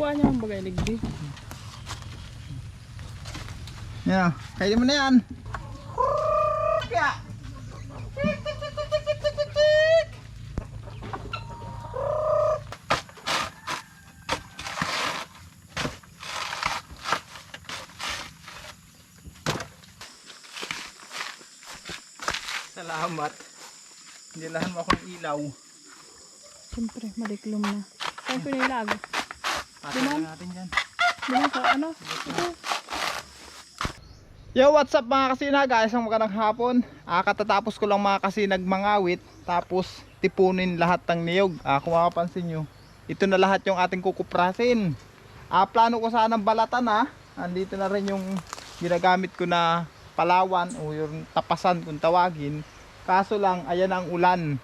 Kuha niya ang bagay ligdi. Yan, kainin mo na yan. Kaya. Salamat. Nilahan mo akong ilaw. Siyempre, maliklom na. Saan pinilag? Patingnan natin dyan. Diba sa ano? Ito. Yo, what's up mga kasinag? Isang magandang hapon. Katatapos ko lang mga kasinag mangawit. Tapos tipunin lahat ng niyog. Kung makapansin nyo, ito na lahat yung ating kukuprasin. Plano ko sanang balatan Andito na rin yung ginagamit ko na palawan o yung tapasan kung tawagin. Kaso lang, ayan ang ulan.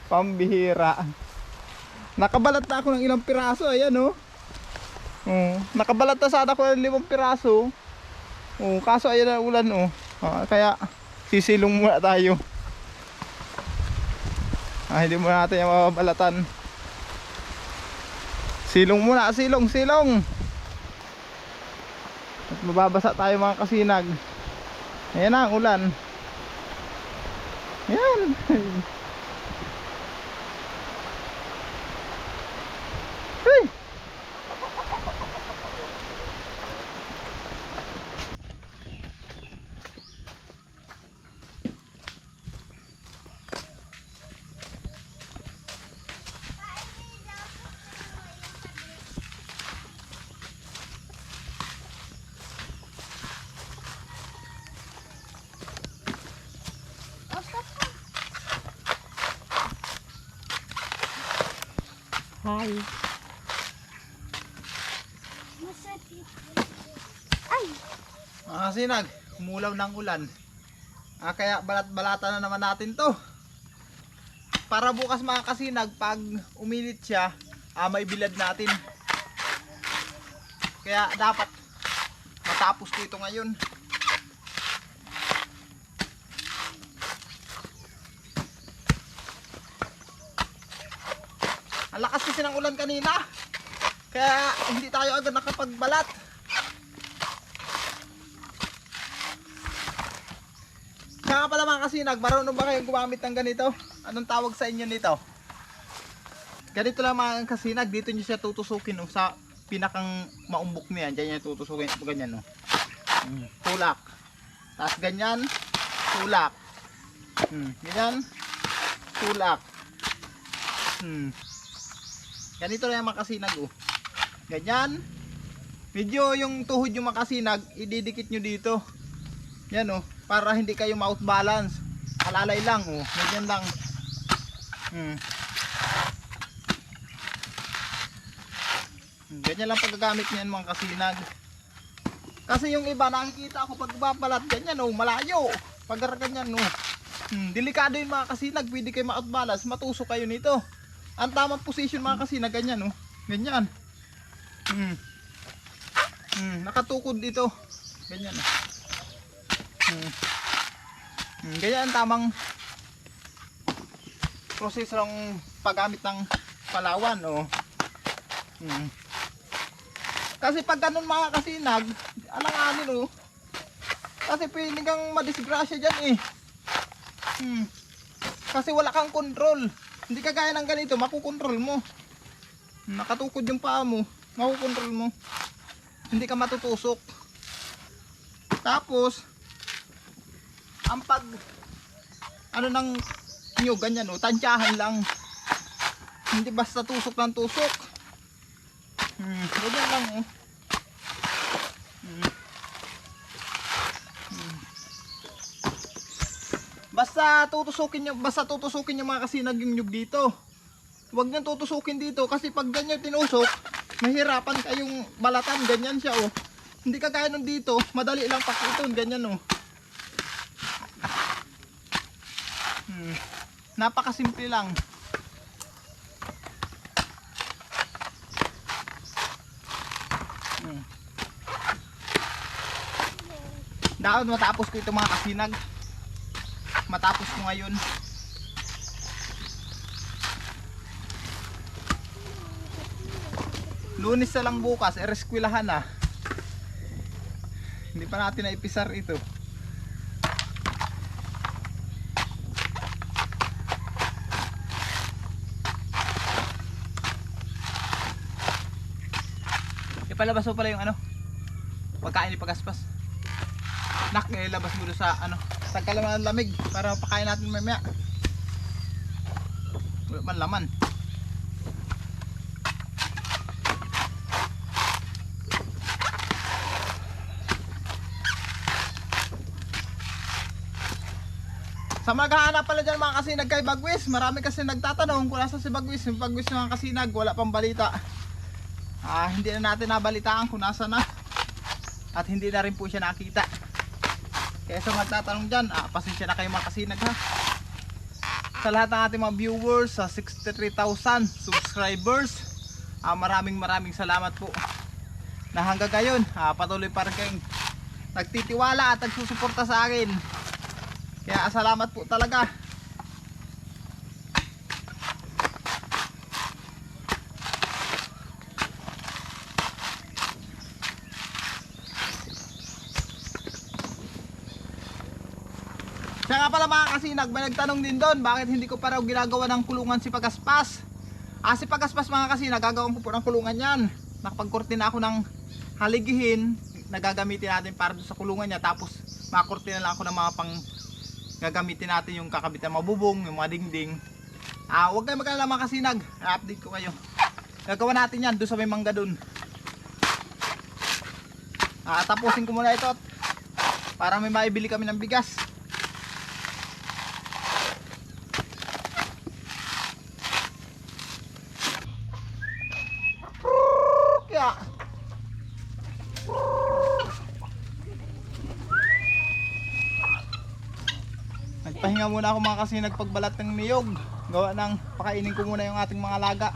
Pambihira. Nakabalat na ako ng ilang piraso. Ayan nakabalat na sana ako ng 5 piraso. Kaso ayan ang ulan kaya sisilong muna tayo. Hindi muna natin yung mababalatan. Silong muna, silong. At mababasa tayo mga kasinag. Ayan na ang ulan. Ayan. Hey. Hi. Mga kasinag, umulaw ng ulan. Kaya balat-balatan na naman natin to. Para bukas mga kasinag, pag uminit siya, may bilad natin. Kaya dapat matapos dito ngayon. Ang lakas kasi ng ulan kanina. Kaya hindi tayo agad nakapagbalat. Kaya nga pala mga kasinag, marunong ba kayong gumamit ng ganito? Anong tawag sa inyo nito? Ganito lang mga kasinag, dito nyo siya tutusukin sa pinakang maumbok niyan. Diyan nyo tutusukin, ganyan tulak. Tapos ganyan, tulak. Ganyan, tulak. Ganito lang yung mga kasinag Ganyan. Medyo yung tuhod yung mga kasinag, ididikit nyo dito. Yan para hindi kayo ma-out balance. Alalay lang ganyan lang. Ganyan lang paggagamit niyan mga kasinag. Kasi yung iba nakikita ako pag babalat ganyan malayo. Pag ganyan delikado yung mga kasinag, pwede kayo ma-out balance, matusok kayo nito. Ang tamang position mga kasinag ganyan ganyan. Nakatukod dito. Ganyan ganyan ang tamang proseso ng paggamit ng palawan Kasi pag ganun mga kasinag, alanganin kasi pwede kang madisgrasya dyan kasi wala kang control. Hindi kagaya ng ganito, makukontrol mo. Nakatukod yung paa mo, makukontrol mo. Hindi ka matutusok. Tapos ang pag ng nyo ganyan tansyahan lang. Hindi basta tusok ng tusok. Ganyan lang Basta tutusukin nyo mga kasinag yung nyug dito. Huwag nyo tutusukin dito kasi pag ganyan tinusok, mahirapan kayong balatan. Ganyan siya Hindi kagaya nung dito, madali lang pakiton. Ganyan napakasimple lang. Dapat matapos ko ito mga kasinag. Matapos ko ngayon. Lunes na lang bukas, ereskwelahan na. Hindi pa natin naipisar ito. Ipalabas mo pala yung ano, pagkain ni Pagaspas. Nak, ilabas mo doon sa ano, sa kalaman ng lamig para pakain natin mamaya. Wala man laman. Sa maghahanap pala dyan mga kasinag kay Bagwis, marami kasi nagtatanong kung nasa si Bagwis. Yung Bagwis mga kasinag, wala pang balita. Hindi na natin nabalitaan kung nasa na. At hindi na rin po siya nakita. Kaya sa magtatanong dyan, pasensya na kayo mga kasinag ha. Sa lahat ng ating mga viewers, sa 63,000 subscribers, maraming salamat po. Na hanggang ngayon, patuloy pa rin kayong nagtitiwala at nagsusuporta sa akin. Kaya salamat po talaga. Siya nga pala mga kasinag, may nagtanong din doon, bakit hindi ko pa raw ginagawa ng kulungan si Pagaspas. Si Pagaspas mga kasinag, gagawin ko po ng kulungan yan. Nakapagkurti na ako ng haligihin, nagagamitin natin para doon sa kulungan niya. Tapos makakurti na lang ako ng mga pang gagamitin natin, yung kakabitan mabubong, yung mga dingding. Huwag kayo mag-alala mga kasinag, i-update ko kayo. Gagawa natin yan doon sa may mangga doon. Tapusin ko muna ito para may maibili kami ng bigas. Nagpahinga muna ako mga kasinag pagbalat ng niyog. Gawa ng pakainin ko muna yung ating mga laga.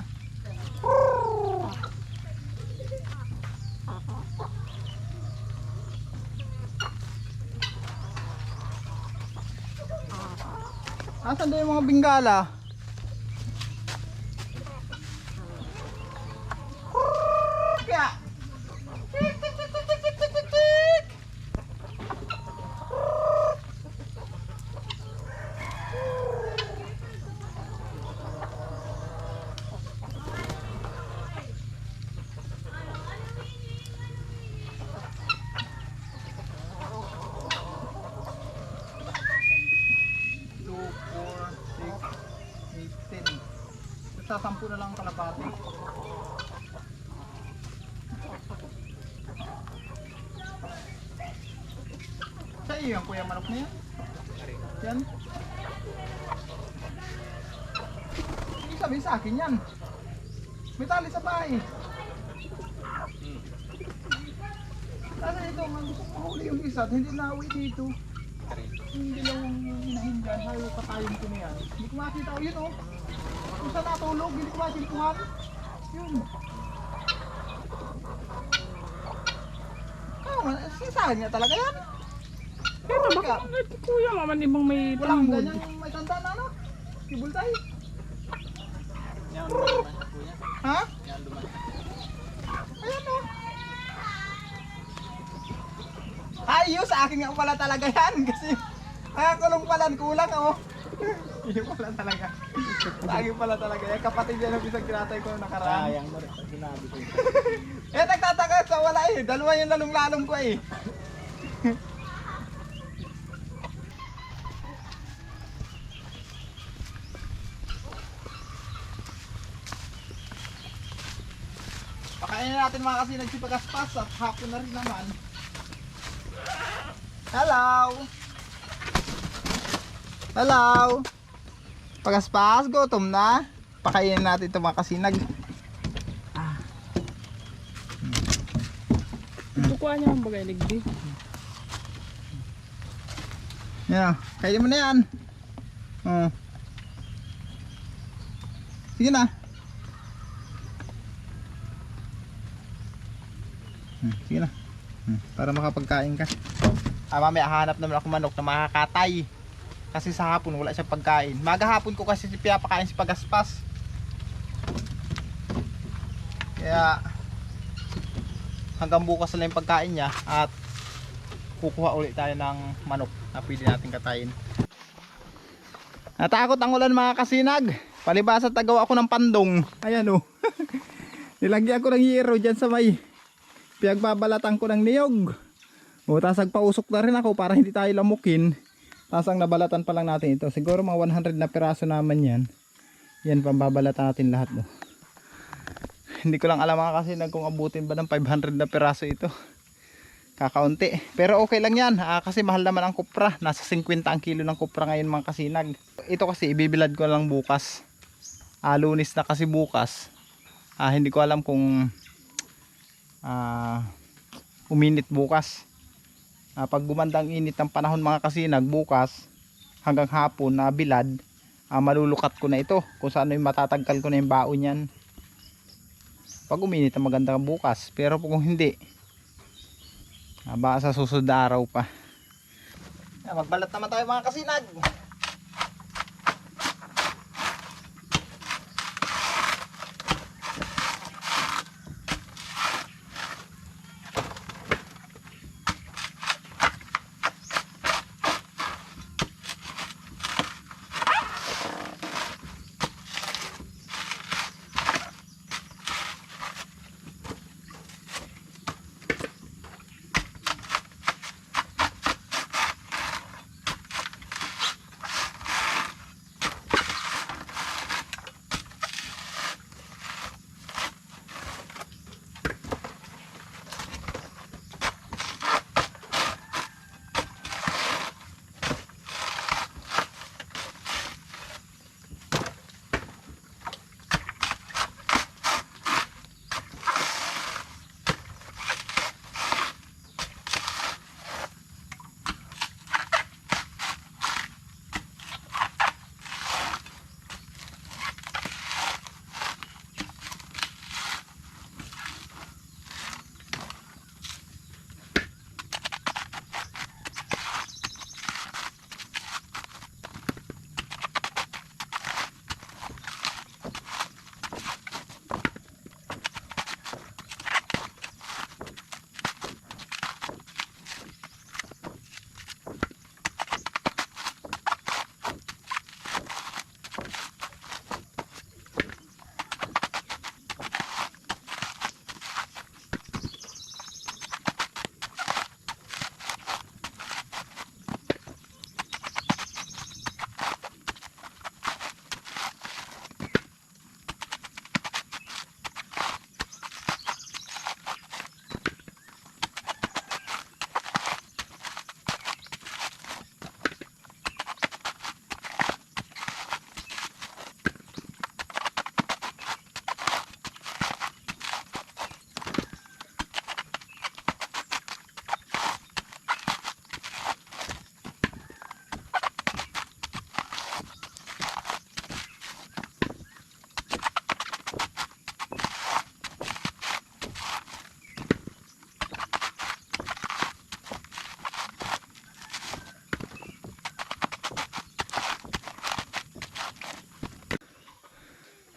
Nasaan doon yung mga bingala? Kaya sa 10 na lang kalapati. Sa iyo yung kuya manok na yan? Yan? Hindi sabihin sa akin yan. May tali sa bahay. Kasi ito, gusto ko mahuli yung isa at hindi nauwi dito. Hindi lang hinahingan, sayo katayin ko na yan. Hindi ko makita ko yun oh. Kung saan natulog, hindi ko masilpuhan. Yun. Sisahan niya talaga yan. Ito baka kuya maman ibang may Walang tambod. ganyang may tanda na ano? Kibultay. Ha? Ayan o. Ayos, sa akin nga pala talaga yan. Kasi kulong pala, kulang o. Yun pala talaga. Sa akin pala talaga. Yung kapatid yan ang isang kinatay ko nakaraan. Sayang mo rin pag sinabi ko. Nagtataka sa wala eh. Dalawa yung lalong-lalong ko eh. Pakainin natin mga kasi nagsipagaspas at hapon na rin naman. Hello! Hello! Pagaspas, gutom na. Pakainin natin ito mga kasinag. Bukuha niya ang bagay ligdi. Yan, kainin mo na yan. Sige na. Sige na. Para makapagkain ka. Mamaya hanap naman ako manok na makakatay. Kasi sa hapon wala siyang pagkain. Maghapon ko kasi pinapakain si Pagaspas. Kaya hanggang bukas na lang yung pagkain niya at kukuha ulit tayo ng manok na pwede natin katayin. Natakot ang ulan mga kasinag. Palibasa tagawa ako ng pandong. Ayan o. Nilagyan ko ng yero dyan sa may pinagbabalatan ko ng niyog. O tapos nagpausok na rin ako para hindi tayo lamukin. Tapos ang nabalatan pa lang natin ito. Siguro mga 100 na piraso naman yan. Yan pambabalatan natin lahat no. Hindi ko lang alam mga kasinag kung abutin ba ng 500 na piraso ito. Kakaunti. Pero okay lang yan. Kasi mahal naman ang kupra. Nasa 50 ang kilo ng kupra ngayon mga kasinag. Ito kasi ibibilad ko lang bukas. Lunis na kasi bukas. Hindi ko alam kung uminit bukas. Pag gumanda ang init ng panahon mga kasinag bukas hanggang hapon na bilad, malulukat ko na ito kung saan yung matatagkal ko na yung baon yan. Pag uminit ang maganda bukas. Pero kung hindi, baka sa susunod na araw pa. Magbalat naman tayo mga kasinag.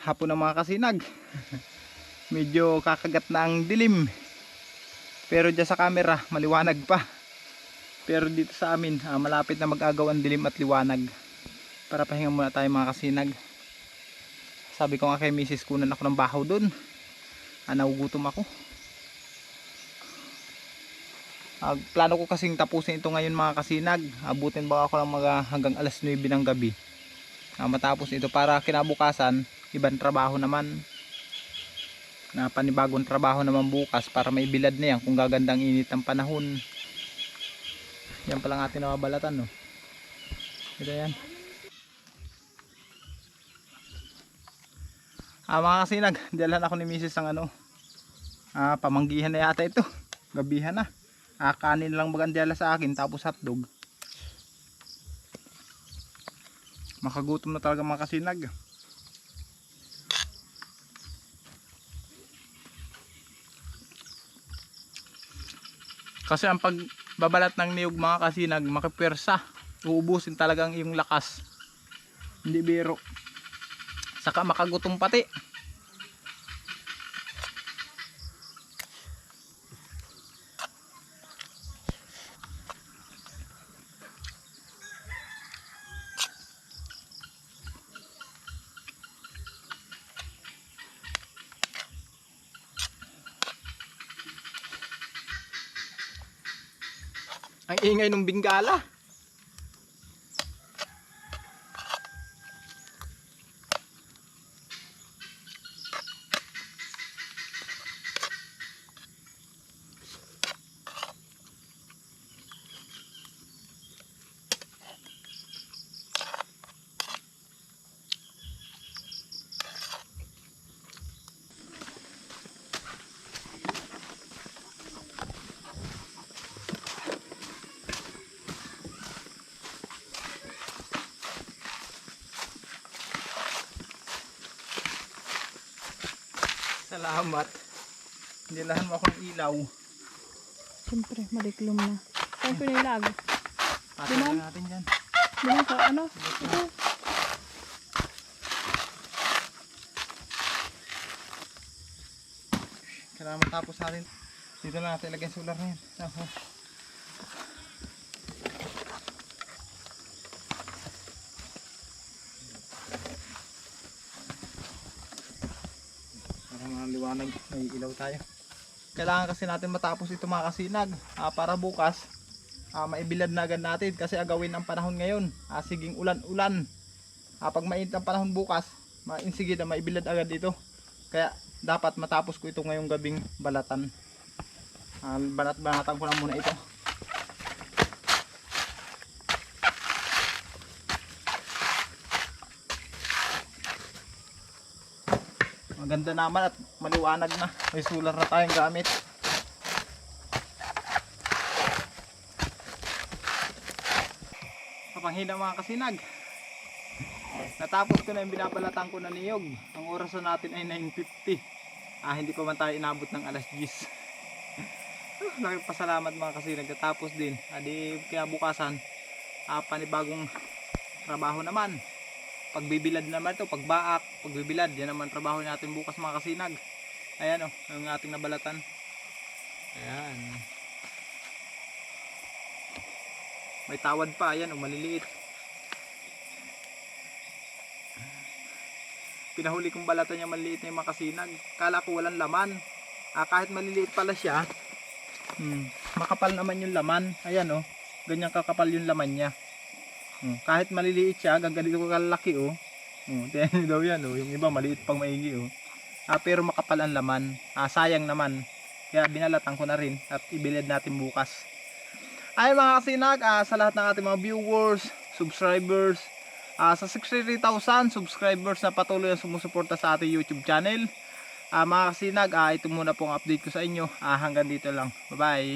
Hapon na mga kasinag. Medyo kakagat na ang dilim. Pero dyan sa camera maliwanag pa. Pero dito sa amin malapit na mag-agaw ang dilim at liwanag. Para pahinga muna tayo mga kasinag. Sabi ko nga kay misis, kunan ako ng bahaw dun. Nagugutom ako. Plano ko kasing tapusin ito ngayon mga kasinag. Abutin ba ako ng hanggang alas 9 ng gabi. Matapos ito para kinabukasan ibang trabaho naman, na panibagong trabaho naman bukas para may bilad na yan kung gagandang init ang panahon. Yan palang ating nababalatan no. Ito yan. Mga kasinag, diyalan ako ni misis ang pamanggihan na yata ito, gabihan na. Kanin lang bagang diyala sa akin tapos hotdog. Makagutom na talaga mga kasinag. Kasi ang pagbabalat ng niyog mga kasinag, makipwersa, uubusin talagang yung lakas, hindi biro, saka makagutom pati. Ang ingay ng bingala. Salamat. Nilahan mo akong ilaw. Siyempre, maliklom na. Saan ko nilag? Patin lang natin dyan. Diyan sa ano? Ito. Kailangan matapos natin. Dito na natin ilagay yung solar na yan. Ako. Para mga liwanag, may ilaw tayo. Kailangan kasi natin matapos ito mga kasinag. Para bukas, maibilad na agad natin. Kasi agawin ang panahon ngayon. Siging ulan-ulan. Pag mainit ang panahon bukas, mainsigid na maibilad agad dito. Kaya dapat matapos ko ito ngayong gabing balatan. Banatan ko lang muna ito. Maganda naman at maliwanag na. May solar na tayong gamit. Kapanghina mga kasinag. Natapos ko na yung binabalatan ko na niyog. Ang oras na natin ay 9:50. Hindi pa man tayo inabot ng alas 10. Laking pasalamat mga kasinag. Natapos din. Di kinabukasan, panibagong trabaho naman. Pagbibilad naman ito, pagbaak, pagbibilad, yan naman trabaho natin bukas mga kasinag. Ayan o, yung ating nabalatan. Ayan. May tawad pa, ayan o, maliliit. Pinahuli kong balatan niya maliliit na yung mga kasinag. Kala ko walang laman. Kahit maliliit pala siya, makapal naman yung laman. Ayan o, ganyan kakapal yung laman niya. Kahit maliliit siya, ganito ko kalaki oh. Tiyan daw yan oh. Yung iba maliit pang maigi oh. Pero makapal ang laman. Sayang naman. Kaya binalatan ko na rin at ibilad natin bukas. Ay mga kasinag, sa lahat ng ating mga viewers, subscribers, sa 63,000 subscribers na patuloy na sumusuporta sa ating YouTube channel. Mga kasinag, ito muna pong update ko sa inyo. Hanggang dito lang. Bye bye.